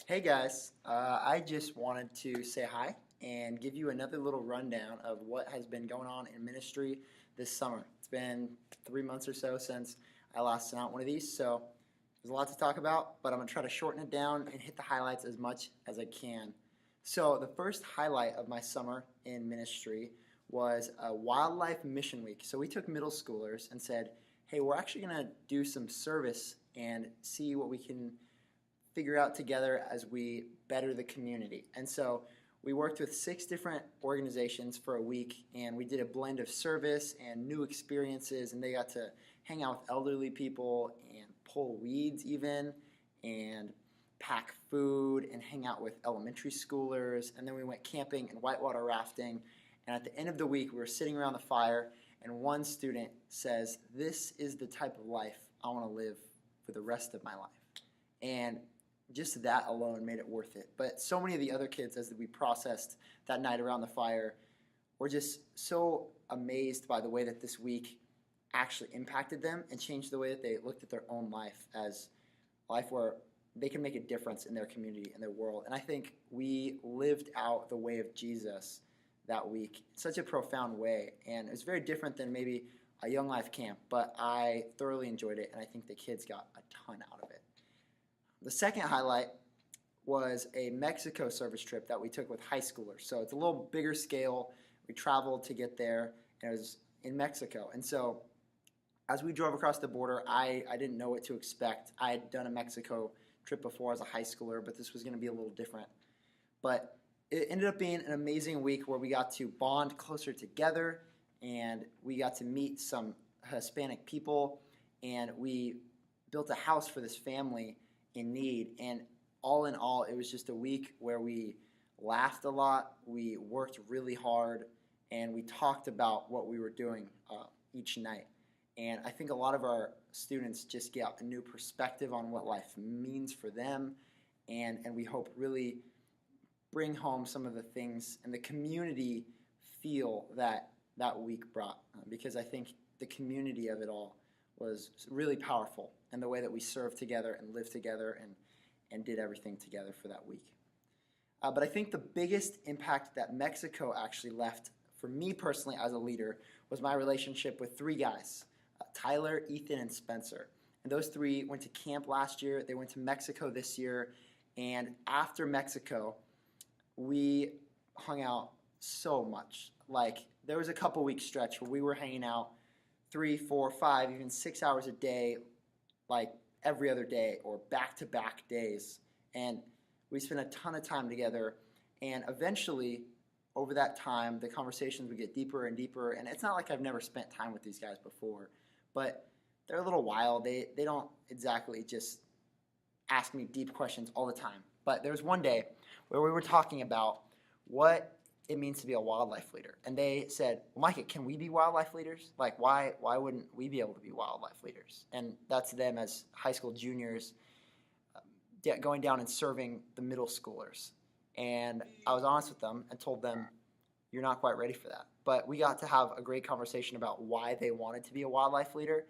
Hey guys, I just wanted to say hi and give you another little rundown of what has been going on in ministry this summer. It's been 3 months or so since I last sent out one of these, so there's a lot to talk about, but I'm going to try to shorten it down and hit the highlights as much as I can. So, the first highlight of my summer in ministry was a wildlife mission week. So, we took middle schoolers and said, hey, we're actually going to do some service and see what we can figure out together as we better the community. And so we worked with 6 different organizations for a week, and we did a blend of service and new experiences, and they got to hang out with elderly people and pull weeds even, and pack food and hang out with elementary schoolers. And then we went camping and whitewater rafting. And at the end of the week, we were sitting around the fire, and one student says, "This is the type of life I want to live for the rest of my life." And just that alone made it worth it. But so many of the other kids, as we processed that night around the fire, were just so amazed by the way that this week actually impacted them and changed the way that they looked at their own life as life where they can make a difference in their community and their world. And I think we lived out the way of Jesus that week in such a profound way. And it was very different than maybe a Young Life camp, but I thoroughly enjoyed it, and I think the kids got a ton out of it. The second highlight was a Mexico service trip that we took with high schoolers. So it's a little bigger scale. We traveled to get there, and it was in Mexico. And so as we drove across the border, I didn't know what to expect. I had done a Mexico trip before as a high schooler, but this was going to be a little different. But it ended up being an amazing week where we got to bond closer together, and we got to meet some Hispanic people, and we built a house for this family in need. And all in all, it was just a week where we laughed a lot, we worked really hard, and we talked about what we were doing each night. And I think a lot of our students just get a new perspective on what life means for them, and we hope really bring home some of the things and the community feel that that week brought, because I think the community of it all was really powerful, and the way that we served together and lived together and did everything together for that week. But I think the biggest impact that Mexico actually left for me personally as a leader was my relationship with 3 guys, Tyler, Ethan, and Spencer. And those 3 went to camp last year. They went to Mexico this year. And after Mexico, we hung out so much. Like, there was a couple week stretch where we were hanging out 3, 4, 5, even 6 hours a day, like every other day or back-to-back days. And we spent a ton of time together. And eventually, over that time, the conversations would get deeper and deeper. And it's not like I've never spent time with these guys before, but they're a little wild. They don't exactly just ask me deep questions all the time. But there was one day where we were talking about what it means to be a wildlife leader. And they said, "Well, Micah, can we be wildlife leaders? Like, why wouldn't we be able to be wildlife leaders?" And that's them as high school juniors going down and serving the middle schoolers. And I was honest with them and told them, "You're not quite ready for that." But we got to have a great conversation about why they wanted to be a wildlife leader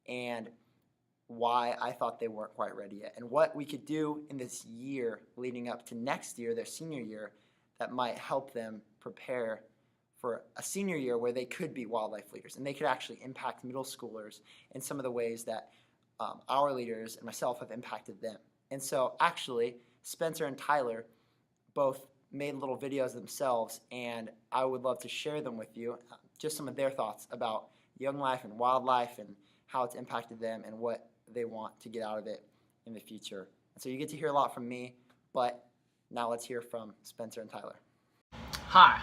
and why I thought they weren't quite ready yet, and what we could do in this year leading up to next year, their senior year, that might help them prepare for a senior year where they could be wildlife leaders and they could actually impact middle schoolers in some of the ways that our leaders and myself have impacted them. And so actually, Spencer and Tyler both made little videos themselves, and I would love to share them with you, just some of their thoughts about Young Life and wildlife and how it's impacted them and what they want to get out of it in the future. And so you get to hear a lot from me, but now let's hear from Spencer and Tyler. Hi,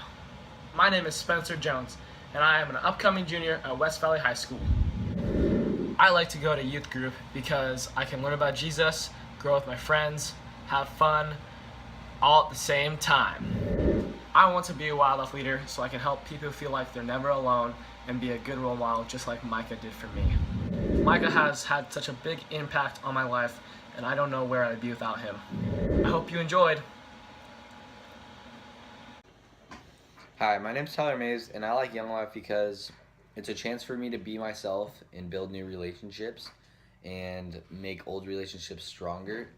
my name is Spencer Jones, and I am an upcoming junior at West Valley High School. I like to go to youth group because I can learn about Jesus, grow with my friends, have fun, all at the same time. I want to be a wildlife leader so I can help people feel like they're never alone and be a good role model just like Micah did for me. Micah has had such a big impact on my life, and I don't know where I'd be without him. I hope you enjoyed. Hi, my name's Tyler Mays, and I like Young Life because it's a chance for me to be myself and build new relationships and make old relationships stronger.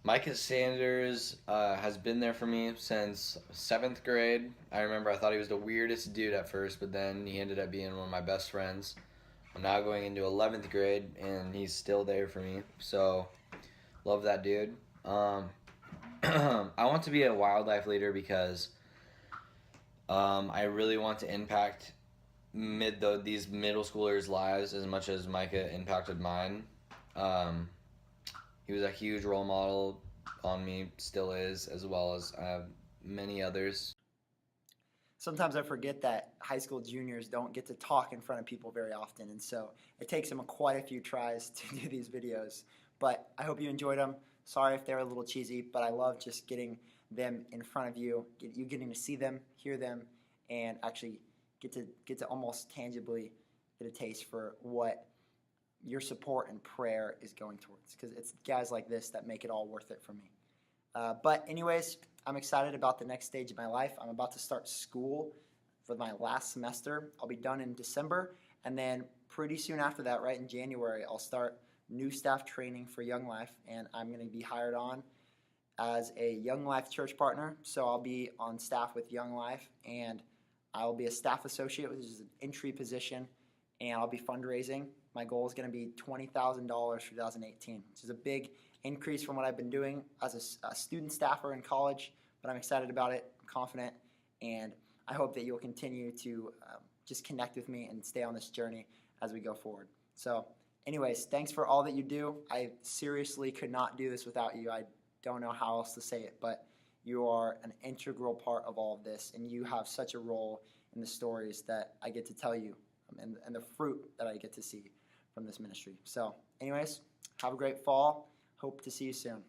Micah Sanders has been there for me since 7th grade. I remember I thought he was the weirdest dude at first, but then he ended up being one of my best friends. I'm now going into 11th grade, and he's still there for me. So, love that dude. I want to be a wildlife leader because I really want to impact these middle schoolers' lives as much as Micah impacted mine. He was a huge role model on me, still is, as well as many others. Sometimes I forget that high school juniors don't get to talk in front of people very often, and so it takes them quite a few tries to do these videos. But I hope you enjoyed them. Sorry if they were a little cheesy, but I love just getting them in front of you, you getting to see them, hear them, and actually get to almost tangibly get a taste for what your support and prayer is going towards, because it's guys like this that make it all worth it for me. But anyways, I'm excited about the next stage of my life. I'm about to start school for my last semester. I'll be done in December, and then pretty soon after that, right in January, I'll start new staff training for Young Life, and I'm going to be hired on as a Young Life church partner. So I'll be on staff with Young Life, and I'll be a staff associate, which is an entry position, and I'll be fundraising. My goal is going to be $20,000 for 2018, which is a big increase from what I've been doing as a student staffer in college, but I'm excited about it, I'm confident, and I hope that you'll continue to just connect with me and stay on this journey as we go forward. So anyways, thanks for all that you do. I seriously could not do this without you. I don't know how else to say it, but you are an integral part of all of this, and you have such a role in the stories that I get to tell you and the fruit that I get to see from this ministry. So anyways, have a great fall. Hope to see you soon.